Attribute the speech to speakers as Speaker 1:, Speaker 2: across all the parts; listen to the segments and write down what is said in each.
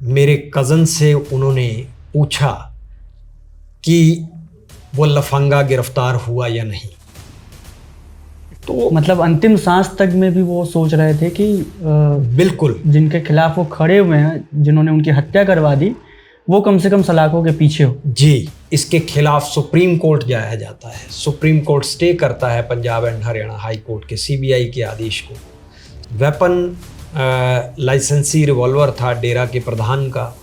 Speaker 1: मेरे कज़न से उन्होंने पूछा कि वो लफंगा गिरफ्तार हुआ या नहीं।
Speaker 2: तो मतलब अंतिम सांस तक में भी वो सोच रहे थे कि
Speaker 1: बिल्कुल
Speaker 2: जिनके खिलाफ वो खड़े हुए हैं, जिन्होंने उनकी हत्या करवा दी, वो कम से कम सलाखों के पीछे हो।
Speaker 1: जी, इसके खिलाफ सुप्रीम कोर्ट जाया जाता है। सुप्रीम कोर्ट स्टे करता है Punjab and Haryana high court के सीबीआई के आदेश को। वेपन लाइसेंसी रिवॉल्वर था डेरा के प्रधान का।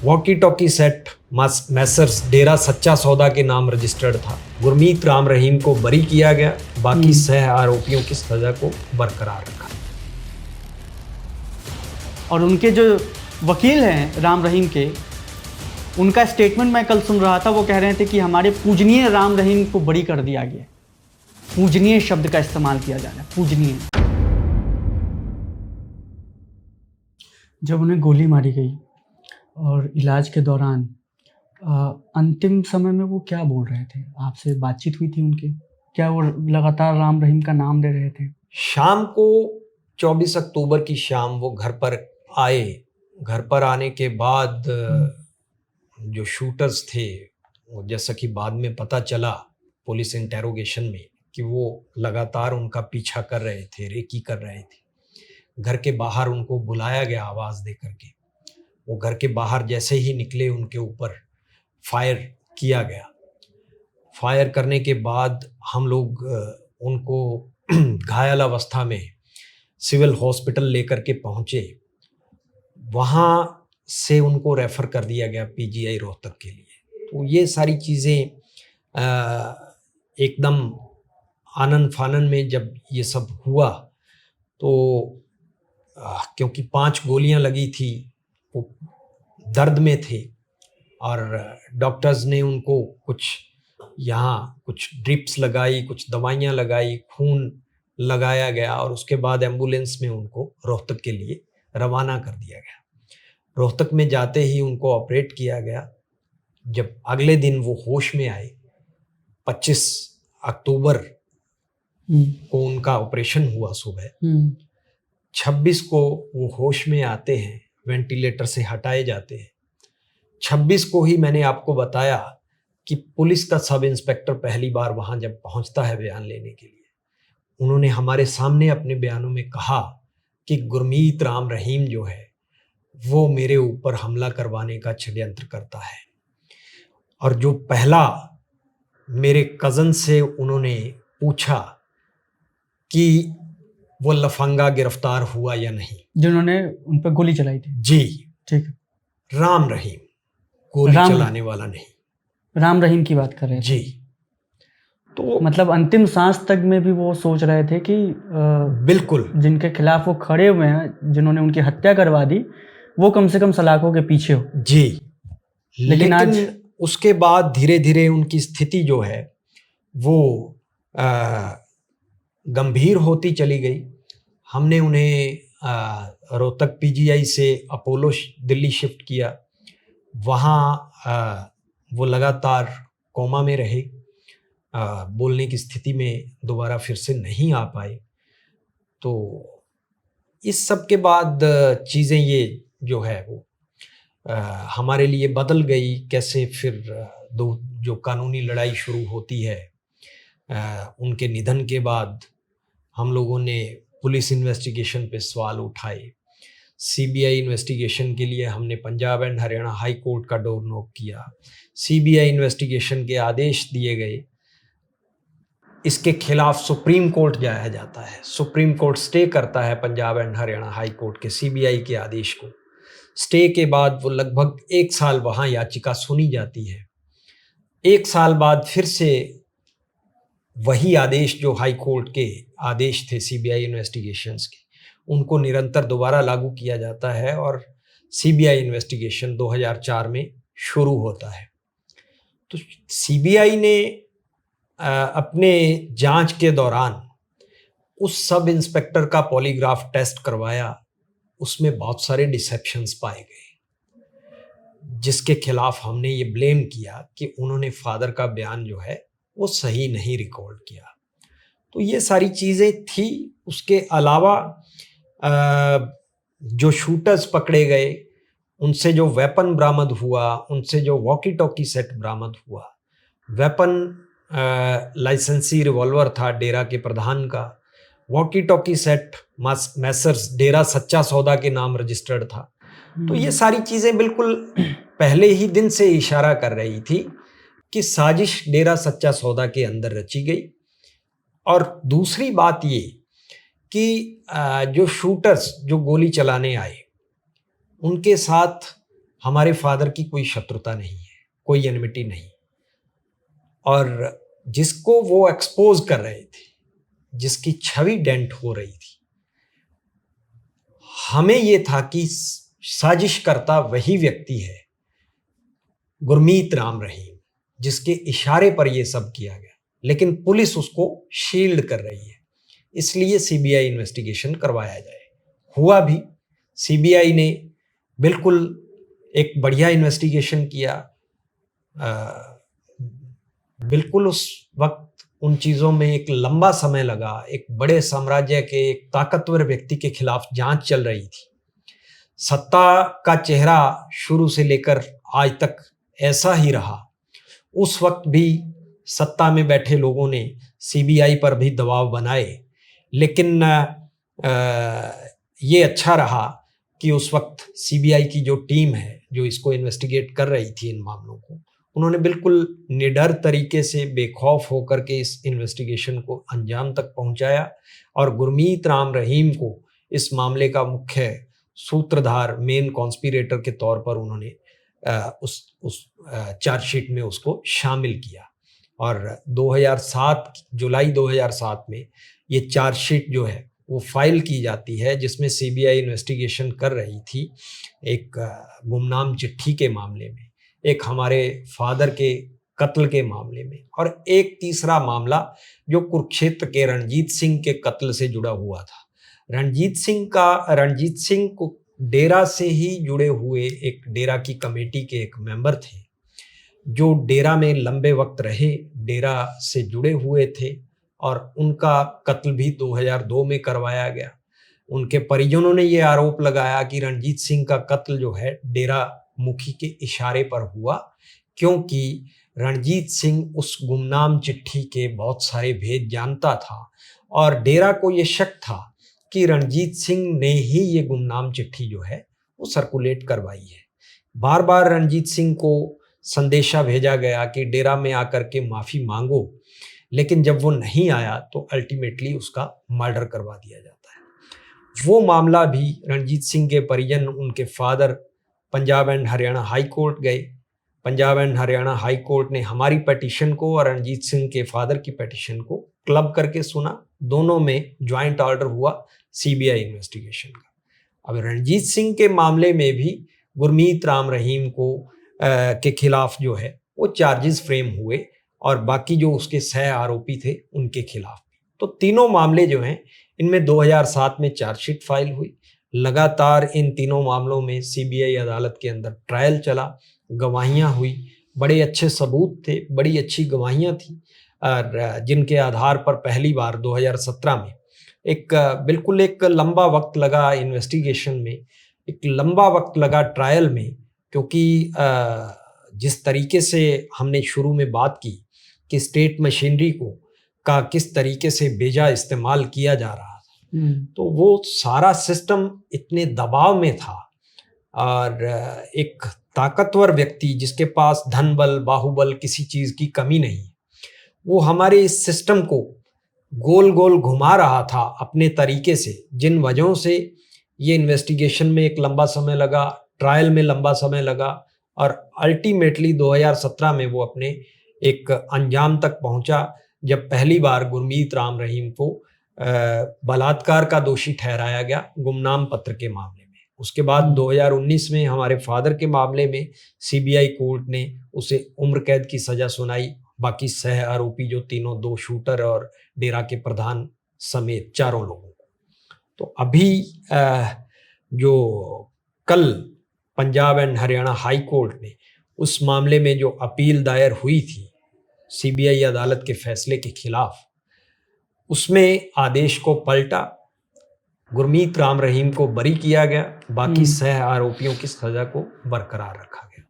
Speaker 1: वॉकी टॉकी सेट मैसर्स डेरा सच्चा सौदा के नाम रजिस्टर्ड था। गुरमीत राम रहीम को बरी किया गया, बाकी सह आरोपियों की सजा को बरकरार रखा।
Speaker 2: और उनके जो वकील हैं राम रहीम के, उनका स्टेटमेंट मैं कल सुन रहा था। वो कह रहे थे कि हमारे पूजनीय राम रहीम को बरी कर दिया गया। पूजनीय शब्द का इस्तेमाल किया जा रहा है, पूजनीय। जब उन्हें गोली मारी गई और इलाज के दौरान अंतिम समय में वो क्या बोल रहे थे? आपसे बातचीत हुई थी उनकी? क्या वो लगातार राम रहीम का नाम ले रहे थे?
Speaker 1: शाम को 24 अक्टूबर की शाम वो घर पर आए। घर पर आने के बाद जो शूटर्स थे, वो जैसा कि बाद में पता चला पुलिस इंटेरोगेशन में कि वो लगातार उनका पीछा कर रहे थे, रेकी कर रहे थे। घर के बाहर उनको बुलाया गया आवाज़ दे करके। वो घर के बाहर जैसे ही निकले, उनके ऊपर फायर किया गया। फायर करने के बाद हम लोग उनको घायल अवस्था में सिविल हॉस्पिटल लेकर के पहुँचे। वहाँ से उनको रेफ़र कर दिया गया पीजीआई रोहतक के लिए। तो ये सारी चीज़ें एकदम आनन फानन में जब ये सब हुआ, तो क्योंकि 5 गोलियां लगी थी, वो दर्द में थे और डॉक्टर्स ने उनको कुछ ड्रिप्स लगाई, कुछ दवाइयां लगाई, खून लगाया गया और उसके बाद एम्बुलेंस में उनको रोहतक के लिए रवाना कर दिया गया। रोहतक में जाते ही उनको ऑपरेट किया गया। जब अगले दिन वो होश में आए, 25 अक्टूबर को उनका ऑपरेशन हुआ सुबह। 26 को वो होश में आते हैं, वेंटिलेटर से हटाए जाते हैं। 26 को ही मैंने आपको बताया कि पुलिस का सब इंस्पेक्टर पहली बार वहाँ जब पहुँचता है बयान लेने के लिए, उन्होंने हमारे सामने अपने बयानों में कहा कि गुरमीत राम रहीम जो है वो मेरे ऊपर हमला करवाने का षड्यंत्र करता है। और जो पहला मेरे कज़न से उन्होंने पूछा कि वो लफंगा गिरफ्तार हुआ या नहीं,
Speaker 2: जिन्होंने उन पर गोली चलाई थी।
Speaker 1: जी,
Speaker 2: ठीक है।
Speaker 1: राम रहीम, गोली चलाने वाला नहीं।
Speaker 2: राम रहीम की बात कर रहे थे
Speaker 1: जी। तो
Speaker 2: मतलब अंतिम सांस तक में भी वो सोच रहे थे कि
Speaker 1: बिल्कुल
Speaker 2: जिनके खिलाफ वो खड़े हुए हैं, जिन्होंने उनकी हत्या करवा दी, वो कम से कम सलाखों के पीछे हो।
Speaker 1: जी,
Speaker 2: लेकिन आज
Speaker 1: उसके बाद धीरे धीरे उनकी स्थिति जो है वो गंभीर होती चली गई। हमने उन्हें रोहतक पीजीआई से अपोलो दिल्ली शिफ्ट किया। वहाँ वो लगातार कोमा में रहे, बोलने की स्थिति में दोबारा फिर से नहीं आ पाए। तो इस सब के बाद चीज़ें ये जो है वो हमारे लिए बदल गई। कैसे फिर जो कानूनी लड़ाई शुरू होती है, उनके निधन के बाद हम लोगों ने पुलिस इन्वेस्टिगेशन पे सवाल उठाए। सीबीआई इन्वेस्टिगेशन के लिए हमने Punjab and Haryana high court का डोर नॉक किया। सीबीआई इन्वेस्टिगेशन के आदेश दिए गए। इसके खिलाफ सुप्रीम कोर्ट जाया जाता है। सुप्रीम कोर्ट स्टे करता है Punjab and Haryana high court के सीबीआई के आदेश को। स्टे के बाद वो लगभग 1 साल वहाँ याचिका सुनी जाती है। 1 साल बाद फिर से वही आदेश, जो हाई कोर्ट के आदेश थे सीबीआई इन्वेस्टिगेशंस के, उनको निरंतर दोबारा लागू किया जाता है और सीबीआई इन्वेस्टिगेशन 2004 में शुरू होता है। तो सीबीआई ने अपने जांच के दौरान उस सब इंस्पेक्टर का पॉलीग्राफ टेस्ट करवाया। उसमें बहुत सारे डिसेप्शंस पाए गए, जिसके खिलाफ हमने ये ब्लेम किया कि उन्होंने फादर का बयान जो है वो सही नहीं रिकॉर्ड किया। तो ये सारी चीज़ें थी। उसके अलावा जो शूटर्स पकड़े गए उनसे जो वेपन बरामद हुआ, उनसे जो वॉकी टॉकी सेट बरामद हुआ, वेपन लाइसेंसी रिवॉल्वर था डेरा के प्रधान का, वॉकी टॉकी सेट मैसर्स डेरा सच्चा सौदा के नाम रजिस्टर्ड था। तो ये सारी चीज़ें बिल्कुल पहले ही दिन से इशारा कर रही थी कि साजिश डेरा सच्चा सौदा के अंदर रची गई। और दूसरी बात ये कि जो शूटर्स जो गोली चलाने आए, उनके साथ हमारे फादर की कोई शत्रुता नहीं है, कोई एनिमिटी नहीं। और जिसको वो एक्सपोज कर रहे थे, जिसकी छवि डेंट हो रही थी, हमें ये था कि साजिश करता वही व्यक्ति है, गुरमीत राम रहीम, जिसके इशारे पर यह सब किया गया, लेकिन पुलिस उसको शील्ड कर रही है, इसलिए सीबीआई इन्वेस्टिगेशन करवाया जाए। हुआ भी, सीबीआई ने बिल्कुल एक बढ़िया इन्वेस्टिगेशन किया। बिल्कुल उस वक्त उन चीज़ों में एक लंबा समय लगा। एक बड़े साम्राज्य के एक ताकतवर व्यक्ति के खिलाफ जांच चल रही थी। सत्ता का चेहरा शुरू से लेकर आज तक ऐसा ही रहा। उस वक्त भी सत्ता में बैठे लोगों ने सीबीआई पर भी दबाव बनाए, लेकिन ये अच्छा रहा कि उस वक्त सीबीआई की जो टीम है, जो इसको इन्वेस्टिगेट कर रही थी इन मामलों को, उन्होंने बिल्कुल निडर तरीके से बेखौफ होकर के इस इन्वेस्टिगेशन को अंजाम तक पहुंचाया और गुरमीत राम रहीम को इस मामले का मुख्य सूत्रधार, मेन कॉन्स्पिरेटर के तौर पर उन्होंने उस चार्जशीट में उसको शामिल किया। और 2007 जुलाई 2007 में ये चार्जशीट जो है वो फाइल की जाती है, जिसमें सीबीआई इन्वेस्टिगेशन कर रही थी एक गुमनाम चिट्ठी के मामले में, एक हमारे फादर के कत्ल के मामले में, और एक तीसरा मामला जो कुरुक्षेत्र के रणजीत सिंह के कत्ल से जुड़ा हुआ था। रणजीत सिंह को डेरा से ही जुड़े हुए एक डेरा की कमेटी के एक मेंबर थे, जो डेरा में लंबे वक्त रहे, डेरा से जुड़े हुए थे, और उनका कत्ल भी 2002 में करवाया गया। उनके परिजनों ने ये आरोप लगाया कि रणजीत सिंह का कत्ल जो है डेरा मुखी के इशारे पर हुआ, क्योंकि रणजीत सिंह उस गुमनाम चिट्ठी के बहुत सारे भेद जानता था और डेरा को ये शक था कि रणजीत सिंह ने ही ये गुमनाम चिट्ठी जो है वो सर्कुलेट करवाई है। बार बार रणजीत सिंह को संदेशा भेजा गया कि डेरा में आकर के माफ़ी मांगो, लेकिन जब वो नहीं आया तो अल्टीमेटली उसका मर्डर करवा दिया जाता है। वो मामला भी रणजीत सिंह के परिजन, उनके father Punjab and Haryana high court गए। Punjab and Haryana high court ने हमारी पिटीशन को और रणजीत सिंह के फादर की पिटीशन को क्लब करके सुना। दोनों में ज्वाइंट ऑर्डर हुआ सीबीआई इन्वेस्टिगेशन का। अब रणजीत सिंह के मामले में भी गुरमीत राम रहीम को के खिलाफ जो है वो चार्जेस फ्रेम हुए, और बाकी जो उसके सह आरोपी थे उनके खिलाफ। तो तीनों मामले जो हैं इनमें 2007 में चार्जशीट फाइल हुई। लगातार इन तीनों मामलों में सीबीआई अदालत के अंदर ट्रायल चला, गवाहियां हुई, बड़े अच्छे सबूत थे, बड़ी अच्छी गवाहियां थी, और जिनके आधार पर पहली बार 2017 में बिल्कुल एक लंबा वक्त लगा इन्वेस्टिगेशन में, एक लंबा वक्त लगा ट्रायल में, क्योंकि जिस तरीके से हमने शुरू में बात की कि स्टेट मशीनरी का किस तरीके से बेजा इस्तेमाल किया जा रहा था, तो वो सारा सिस्टम इतने दबाव में था, और एक ताकतवर व्यक्ति जिसके पास धन बल, बाहुबल, किसी चीज़ की कमी नहीं, वो हमारे इस सिस्टम को गोल गोल घुमा रहा था अपने तरीके से, जिन वजहों से ये इन्वेस्टिगेशन में एक लंबा समय लगा, ट्रायल में लंबा समय लगा, और अल्टीमेटली 2017 में वो अपने एक अंजाम तक पहुंचा, जब पहली बार गुरमीत राम रहीम को बलात्कार का दोषी ठहराया गया गुमनाम पत्र के मामले में। उसके बाद 2019 में हमारे फादर के मामले में सीबीआई कोर्ट ने उसे उम्र कैद की सज़ा सुनाई। बाकी सह आरोपी जो तीनों, 2 शूटर और डेरा के प्रधान समेत 4 लोगों को। तो अभी जो कल Punjab and Haryana high court ने उस मामले में जो अपील दायर हुई थी सीबीआई अदालत के फैसले के खिलाफ, उसमें आदेश को पलटा। गुरमीत राम रहीम को बरी किया गया, बाकी 6
Speaker 2: हम्म।
Speaker 1: आरोपियों की सजा को बरकरार रखा गया।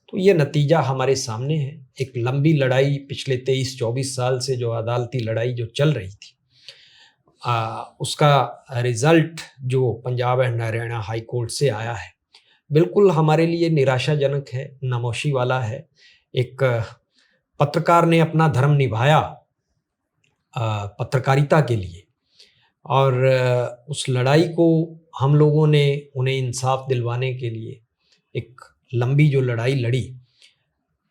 Speaker 1: तो ये नतीजा हमारे सामने है। एक लंबी लड़ाई पिछले 23-24 साल से जो अदालती लड़ाई जो चल रही थी, उसका रिजल्ट जो Punjab and Haryana high court से आया है, बिल्कुल हमारे लिए निराशाजनक है, नमोशी वाला है। एक पत्रकार ने अपना धर्म निभाया पत्रकारिता के लिए, और उस लड़ाई को हम लोगों ने उन्हें इंसाफ दिलवाने के लिए एक लंबी जो लड़ाई लड़ी,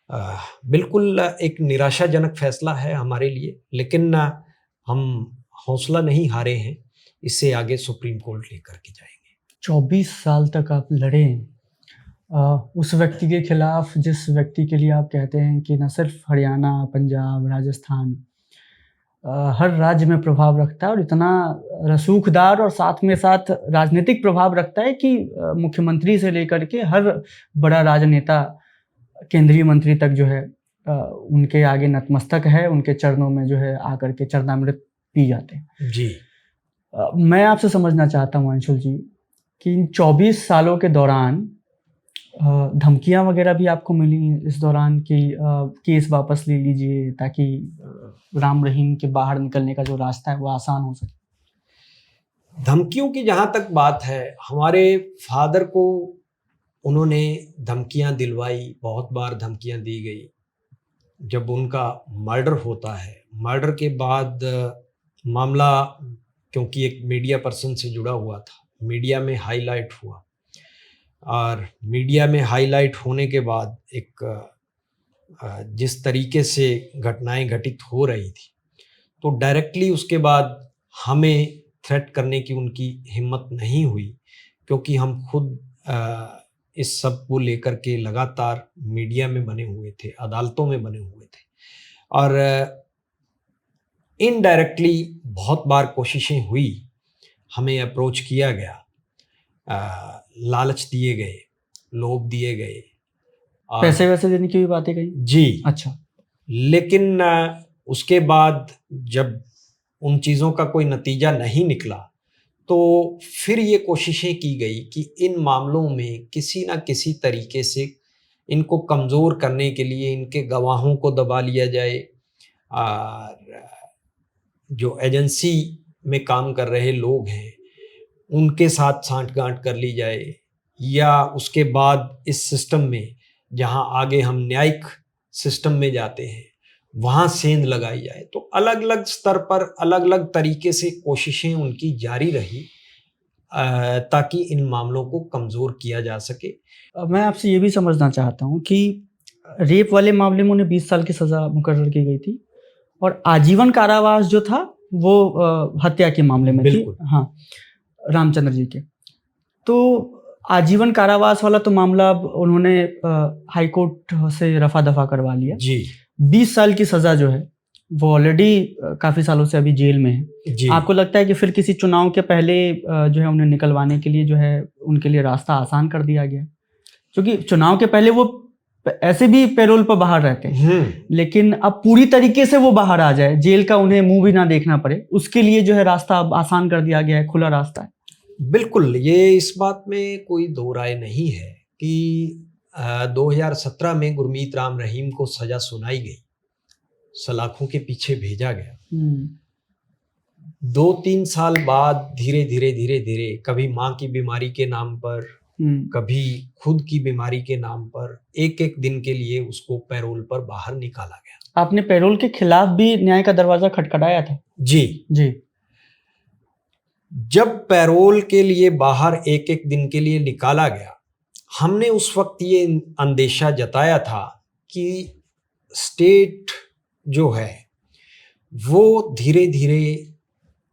Speaker 1: बिल्कुल एक निराशाजनक फैसला है हमारे लिए, लेकिन हम हौसला नहीं हारे हैं, इससे आगे सुप्रीम कोर्ट लेकर के जाएंगे।
Speaker 2: 24 साल तक आप लड़े उस व्यक्ति के खिलाफ जिस व्यक्ति के लिए आप कहते हैं कि न सिर्फ हरियाणा, पंजाब, राजस्थान, हर राज्य में प्रभाव रखता है और इतना रसूखदार और साथ में साथ राजनीतिक प्रभाव रखता है कि मुख्यमंत्री से लेकर के हर बड़ा राजनेता, केंद्रीय मंत्री तक जो है उनके आगे नतमस्तक है, उनके चरणों में जो है आकर के चरणामृत पी जाते हैं।
Speaker 1: जी।
Speaker 2: मैं आपसे समझना चाहता हूँ अंशुल जी कि इन 24 सालों के दौरान धमकियां वगैरह भी आपको मिली इस दौरान कि केस वापस ले लीजिए ताकि राम रहीम के बाहर निकलने का जो रास्ता है वो आसान हो सके?
Speaker 1: धमकियों की जहाँ तक बात है, हमारे फादर को उन्होंने धमकियां दिलवाई, बहुत बार धमकियां दी गई। जब उनका मर्डर होता है, मर्डर के बाद मामला, क्योंकि एक मीडिया पर्सन से जुड़ा हुआ था, मीडिया में हाईलाइट हुआ, और मीडिया में हाईलाइट होने के बाद एक जिस तरीके से घटनाएं घटित हो रही थी, तो डायरेक्टली उसके बाद हमें थ्रेट करने की उनकी हिम्मत नहीं हुई, क्योंकि हम खुद इस सब को लेकर के लगातार मीडिया में बने हुए थे, अदालतों में बने हुए थे, और इनडायरेक्टली बहुत बार कोशिशें हुई, हमें अप्रोच किया गया, लालच दिए गए, लोभ दिए गए,
Speaker 2: पैसे वैसे देने की भी बातें कही?
Speaker 1: जी।
Speaker 2: अच्छा।
Speaker 1: लेकिन उसके बाद जब उन चीज़ों का कोई नतीजा नहीं निकला, तो फिर ये कोशिशें की गई कि इन मामलों में किसी ना किसी तरीके से इनको कमज़ोर करने के लिए इनके गवाहों को दबा लिया जाए, और जो एजेंसी में काम कर रहे लोग हैं उनके साथ सांठगांठ कर ली जाए, या उसके बाद इस सिस्टम में जहां आगे हम न्यायिक सिस्टम में जाते हैं वहां सेंध लगाई जाए। तो अलग अलग स्तर पर अलग अलग तरीके से कोशिशें उनकी जारी रही, ताकि इन मामलों को कमज़ोर किया जा सके।
Speaker 2: मैं आपसे ये भी समझना चाहता हूँ कि रेप वाले मामले में उन्हें 20 साल की सज़ा मुकर्रर की गई थी और आजीवन कारावास जो था वो हत्या के मामले में थी। हाँ, रामचंद्र जी के। तो आजीवन कारावास वाला तो मामला अब उन्होंने हाई कोर्ट से रफा दफा करवा लिया
Speaker 1: जी।
Speaker 2: 20 साल की सज़ा जो है वो ऑलरेडी काफ़ी सालों से अभी जेल में है जी। आपको लगता है कि फिर किसी चुनाव के पहले जो है उन्हें निकलवाने के लिए जो है उनके लिए रास्ता आसान कर दिया गया? क्योंकि चुनाव के पहले वो ऐसे भी पैरोल पर बाहर रहते हैं, लेकिन अब पूरी तरीके से वो बाहर आ जाए, जेल का उन्हें मुंह भी ना देखना पड़े, उसके लिए जो है रास्ता अब आसान कर दिया गया है, खुला रास्ता है।
Speaker 1: बिल्कुल, ये इस बात में कोई दो राय नहीं है कि 2017 में गुरमीत राम रहीम को सजा सुनाई गई, सलाखों के पीछे भेजा गया। 2-3 साल बाद धीरे धीरे कभी माँ की बीमारी के नाम पर, कभी खुद की बीमारी के नाम पर एक दिन के लिए उसको पैरोल पर बाहर निकाला गया।
Speaker 2: आपने पैरोल के खिलाफ भी न्याय का दरवाजा खटखटाया था?
Speaker 1: जी
Speaker 2: जी।
Speaker 1: जब पैरोल के लिए बाहर एक दिन के लिए निकाला गया, हमने उस वक्त ये अंदेशा जताया था कि स्टेट जो है वो धीरे धीरे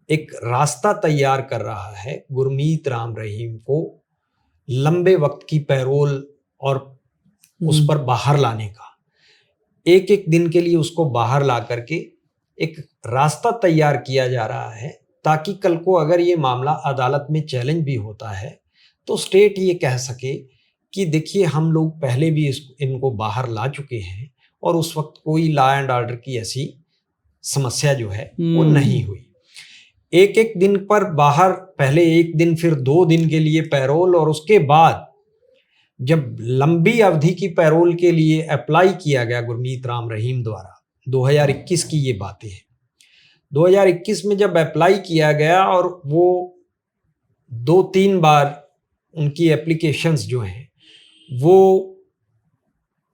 Speaker 1: एक रास्ता तैयार कर रहा है गुरमीत राम रहीम को लंबे वक्त की पैरोल और उस पर बाहर लाने का। एक दिन के लिए उसको बाहर ला करके एक रास्ता तैयार किया जा रहा है, ताकि कल को अगर ये मामला अदालत में चैलेंज भी होता है तो स्टेट ये कह सके कि देखिए हम लोग पहले भी इनको बाहर ला चुके हैं और उस वक्त कोई लॉ एंड ऑर्डर की ऐसी समस्या जो है वो नहीं हुई। एक एक दिन पर बाहर, पहले एक दिन फिर 2 दिन के लिए पैरोल, और उसके बाद जब लंबी अवधि की पैरोल के लिए अप्लाई किया गया गुरमीत राम रहीम द्वारा, 2021 की ये बातें हैं, 2021 में जब अप्लाई किया गया और वो 2-3 बार उनकी एप्लीकेशंस जो हैं वो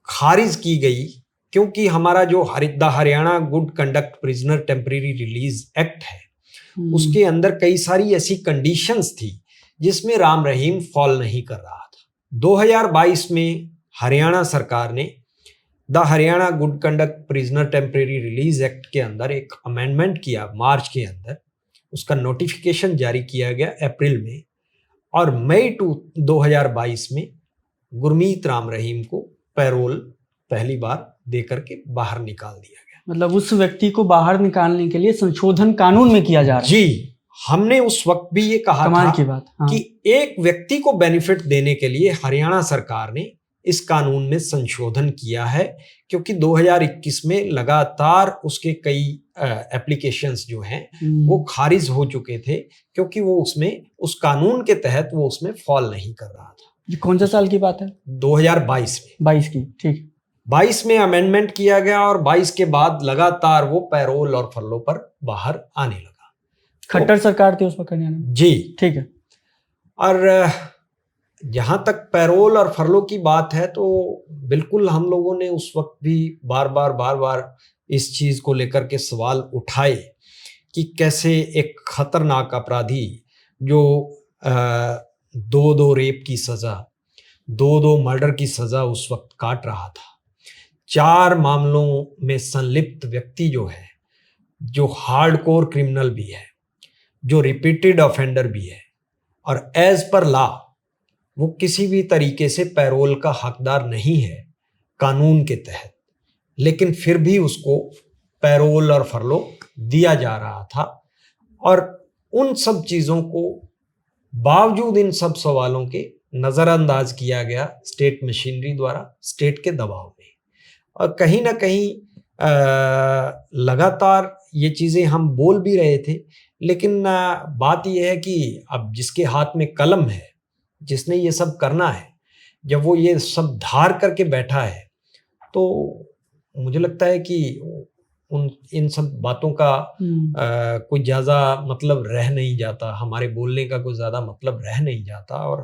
Speaker 1: खारिज की गई, क्योंकि हमारा जो Haryana good conduct prisoner temporary release act है उसके अंदर कई सारी ऐसी कंडीशंस थी जिसमें राम रहीम फॉल नहीं कर रहा था। 2022 में हरियाणा सरकार ने the Haryana good conduct prisoner temporary release act के अंदर एक अमेंडमेंट किया मार्च के अंदर, उसका नोटिफिकेशन जारी किया गया अप्रैल में, और मई 2022 में गुरमीत राम रहीम को पैरोल पहली बार देकर के बाहर निकाल दिया गया।
Speaker 2: मतलब उस व्यक्ति को बाहर निकालने के लिए संशोधन कानून में किया जा रहा है।
Speaker 1: जी, हमने उस वक्त भी ये कहा
Speaker 2: कमाल
Speaker 1: था
Speaker 2: की बात, हाँ।
Speaker 1: कि एक व्यक्ति को बेनिफिट देने के लिए हरियाणा सरकार ने इस कानून में संशोधन किया है, क्योंकि 2021 में लगातार उसके कई एप्लीकेशंस जो हैं वो खारिज हो चुके थे, क्योंकि वो उसमें उस कानून के तहत वो उसमें फॉल नहीं कर रहा था।
Speaker 2: ये कौन सा साल की बात है?
Speaker 1: 2022 में।
Speaker 2: 22 की, ठीक।
Speaker 1: 22 में अमेंडमेंट किया गया और 22 के बाद लगातार वो पैरोल और फर्लो पर बाहर आने लगा।
Speaker 2: खट्टर सरकार थी उस वक्त हरियाणा में।
Speaker 1: जी,
Speaker 2: ठीक है।
Speaker 1: और जहाँ तक पैरोल और फर्लो की बात है तो बिल्कुल हम लोगों ने उस वक्त भी बार बार इस चीज़ को लेकर के सवाल उठाए कि कैसे एक खतरनाक अपराधी जो 2 रेप की सज़ा, 2 मर्डर की सज़ा उस वक्त काट रहा था, 4 मामलों में संलिप्त व्यक्ति जो है, जो हार्डकोर क्रिमिनल भी है, जो रिपीटेड ऑफेंडर भी है, और एज पर लॉ वो किसी भी तरीके से पैरोल का हकदार नहीं है कानून के तहत, लेकिन फिर भी उसको पैरोल और फर्लो दिया जा रहा था। और उन सब चीज़ों को बावजूद इन सब सवालों के नज़रअंदाज किया गया स्टेट मशीनरी द्वारा, स्टेट के दबाव में। और कहीं ना कहीं लगातार ये चीज़ें हम बोल भी रहे थे, लेकिन बात यह है कि अब जिसके हाथ में कलम है, जिसने ये सब करना है, जब वो ये सब धार करके बैठा है, तो मुझे लगता है कि इन सब बातों का कोई ज़्यादा मतलब रह नहीं जाता, हमारे बोलने का कोई ज़्यादा मतलब रह नहीं जाता। और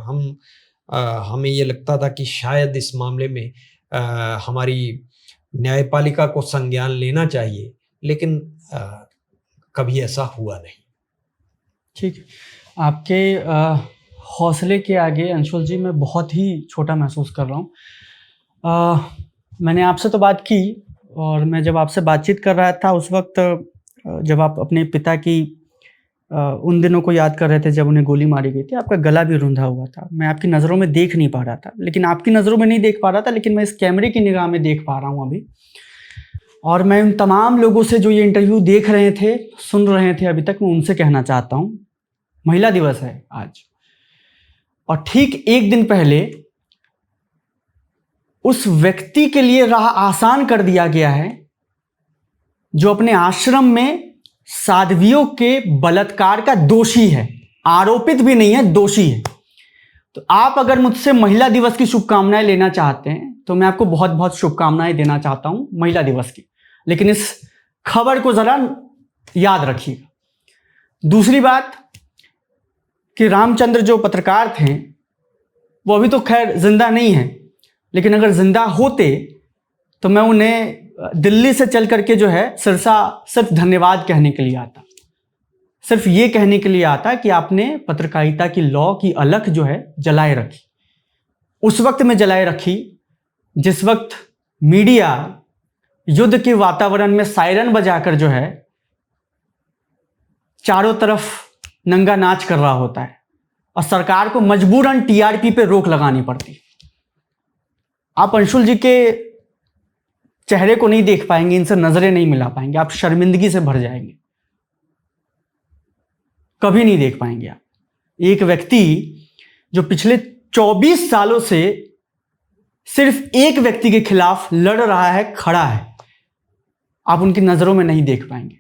Speaker 1: हमें ये लगता था कि शायद इस मामले में हमारी न्यायपालिका को संज्ञान लेना चाहिए, लेकिन कभी ऐसा हुआ नहीं।
Speaker 2: ठीक है। आपके हौसले के आगे अंशुल जी मैं बहुत ही छोटा महसूस कर रहा हूँ। मैंने आपसे तो बात की, और मैं जब आपसे बातचीत कर रहा था उस वक्त जब आप अपने पिता की उन दिनों को याद कर रहे थे जब उन्हें गोली मारी गई थी, आपका गला भी रुंधा हुआ था। मैं आपकी नज़रों में देख नहीं पा रहा था, लेकिन आपकी नज़रों में नहीं देख पा रहा था, लेकिन मैं इस कैमरे की निगाह में देख पा रहा हूँ अभी। और मैं उन तमाम लोगों से जो ये इंटरव्यू देख रहे थे, सुन रहे थे अभी तक, मैं उनसे कहना चाहता हूँ, महिला दिवस है आज, और ठीक एक दिन पहले उस व्यक्ति के लिए राह आसान कर दिया गया है जो अपने आश्रम में साध्वियों के बलात्कार का दोषी है, आरोपित भी नहीं है, दोषी है। तो आप अगर मुझसे महिला दिवस की शुभकामनाएं लेना चाहते हैं तो मैं आपको बहुत बहुत शुभकामनाएं देना चाहता हूं महिला दिवस की, लेकिन इस खबर को जरा याद रखिएगा। दूसरी बात कि रामचंद्र जो पत्रकार थे वो अभी तो खैर जिंदा नहीं है, लेकिन अगर जिंदा होते तो मैं उन्हें दिल्ली से चल करके जो है सिरसा सिर्फ धन्यवाद कहने के लिए आता, सिर्फ ये कहने के लिए आता कि आपने पत्रकारिता की लौ की अलख जो है जलाए रखी। उस वक्त में जलाए रखी जिस वक्त मीडिया युद्ध के वातावरण में सायरन बजाकर जो है चारों तरफ नंगा नाच कर रहा होता है और सरकार को मजबूरन टीआरपी पे रोक लगानी पड़ती। आप अंशुल जी के चेहरे को नहीं देख पाएंगे, इनसे नजरें नहीं मिला पाएंगे, आप शर्मिंदगी से भर जाएंगे, कभी नहीं देख पाएंगे आप। एक व्यक्ति जो पिछले 24 सालों से सिर्फ एक व्यक्ति के खिलाफ लड़ रहा है, खड़ा है, आप उनकी नजरों में नहीं देख पाएंगे।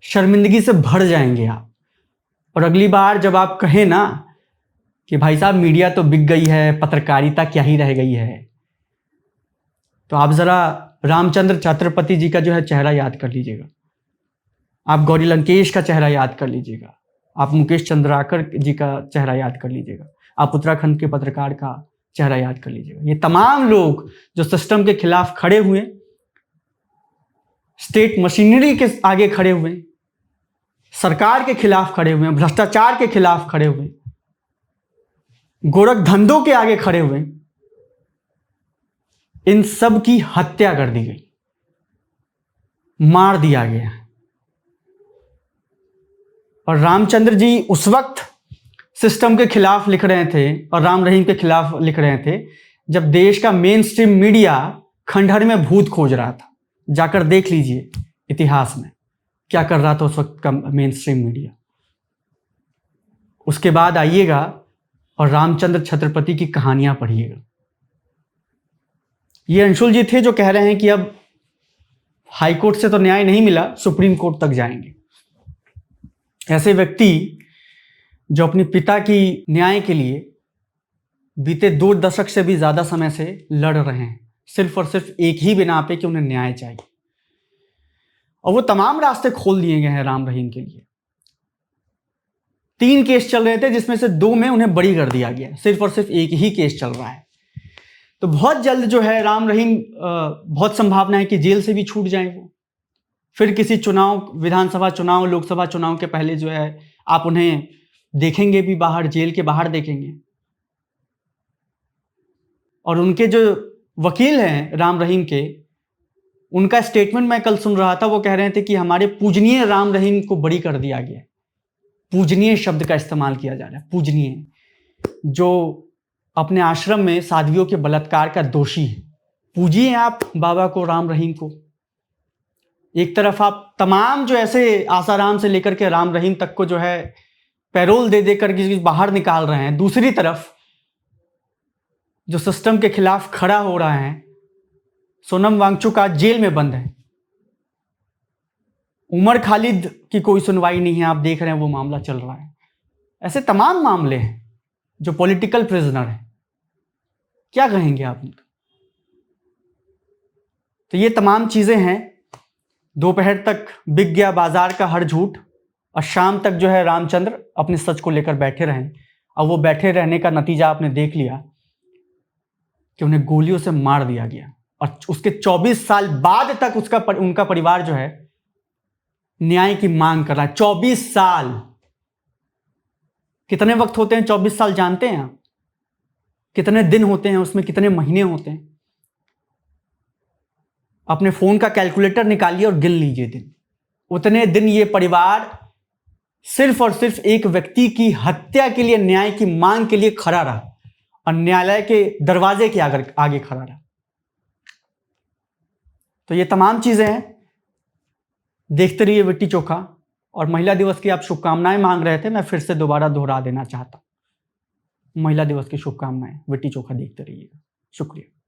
Speaker 2: शर्मिंदगी से भर जाएंगे आप। और अगली बार जब आप कहें ना कि भाई साहब मीडिया तो बिक गई है, पत्रकारिता क्या ही रह गई है, तो आप ज़रा रामचंद्र छत्रपति जी का जो है चेहरा याद कर लीजिएगा, आप गौरी लंकेश का चेहरा याद कर लीजिएगा, आप मुकेश चंद्राकर जी का चेहरा याद कर लीजिएगा, आप उत्तराखंड के पत्रकार का चेहरा याद कर लीजिएगा। ये तमाम लोग जो सिस्टम के खिलाफ खड़े हुए, स्टेट मशीनरी के आगे खड़े हुए, सरकार के खिलाफ खड़े हुए, भ्रष्टाचार के खिलाफ खड़े हुए, गोरख धंधों के आगे खड़े हुए, इन सब की हत्या कर दी गई, मार दिया गया। और रामचंद्र जी उस वक्त सिस्टम के खिलाफ लिख रहे थे और राम रहीम के खिलाफ लिख रहे थे जब देश का मेन स्ट्रीम मीडिया खंडहर में भूत खोज रहा था। जाकर देख लीजिए इतिहास में क्या कर रहा था उस वक्त का मेन स्ट्रीम मीडिया। उसके बाद आइएगा और रामचंद्र छत्रपति की कहानियां पढ़िएगा। ये अंशुल जी थे जो कह रहे हैं कि अब हाईकोर्ट से तो न्याय नहीं मिला, सुप्रीम कोर्ट तक जाएंगे। ऐसे व्यक्ति जो अपने पिता की न्याय के लिए बीते 2 दशक से भी ज्यादा समय से लड़ रहे हैं, सिर्फ और सिर्फ एक ही बिना पे कि उन्हें न्याय चाहिए। और वो तमाम रास्ते खोल दिए गए हैं राम रहीम के लिए। 3 केस चल रहे थे जिसमें से 2 में उन्हें बरी कर दिया गया, सिर्फ और सिर्फ एक ही केस चल रहा है। तो बहुत जल्द जो है राम रहीम, बहुत संभावना है कि जेल से भी छूट जाए वो। फिर किसी चुनाव, विधानसभा चुनाव, लोकसभा चुनाव के पहले जो है आप उन्हें देखेंगे भी बाहर, जेल के बाहर देखेंगे। और उनके जो वकील हैं राम रहीम के, उनका स्टेटमेंट मैं कल सुन रहा था, वो कह रहे थे कि हमारे पूजनीय राम रहीम को बरी कर दिया गया। पूजनीय शब्द का इस्तेमाल किया जा रहा है, पूजनीय, जो अपने आश्रम में साध्वियों के बलात्कार का दोषी है। पूजिए आप बाबा को, राम रहीम को। एक तरफ आप तमाम जो ऐसे आसाराम से लेकर के राम रहीम तक को जो है पैरोल दे देकर के बाहर निकाल रहे हैं, दूसरी तरफ जो सिस्टम के खिलाफ खड़ा हो रहा है, सोनम वांगचुक आज जेल में बंद है। उमर खालिद की कोई सुनवाई नहीं है, आप देख रहे हैं वो मामला चल रहा है। ऐसे तमाम मामले हैं जो पॉलिटिकल प्रिजनर है। क्या कहेंगे आप उनका? तो ये तमाम चीजें हैं। दोपहर तक बिक गया बाजार का हर झूठ, और शाम तक जो है रामचंद्र अपने सच को लेकर बैठे रहे। और वो बैठे रहने का नतीजा आपने देख लिया कि उन्हें गोलियों से मार दिया गया। और उसके 24 साल बाद तक उनका परिवार जो है न्याय की मांग कर रहा है। 24 साल कितने वक्त होते हैं? 24 साल जानते हैं आप? कितने दिन होते हैं उसमें, कितने महीने होते हैं? अपने फोन का कैलकुलेटर निकालिए और गिन लीजिए दिन। उतने दिन ये परिवार सिर्फ और सिर्फ एक व्यक्ति की हत्या के लिए, न्याय की मांग के लिए खड़ा रहा और न्यायालय के दरवाजे के आगे खड़ा रहा। तो ये तमाम चीजें हैं। देखते रहिए विट्टी चोखा। और महिला दिवस की आप शुभकामनाएं मांग रहे थे, मैं फिर से दोबारा दोहरा देना चाहता हूं। महिला दिवस की शुभकामनाएं। विट्टी चोखा देखते रहिएगा। शुक्रिया।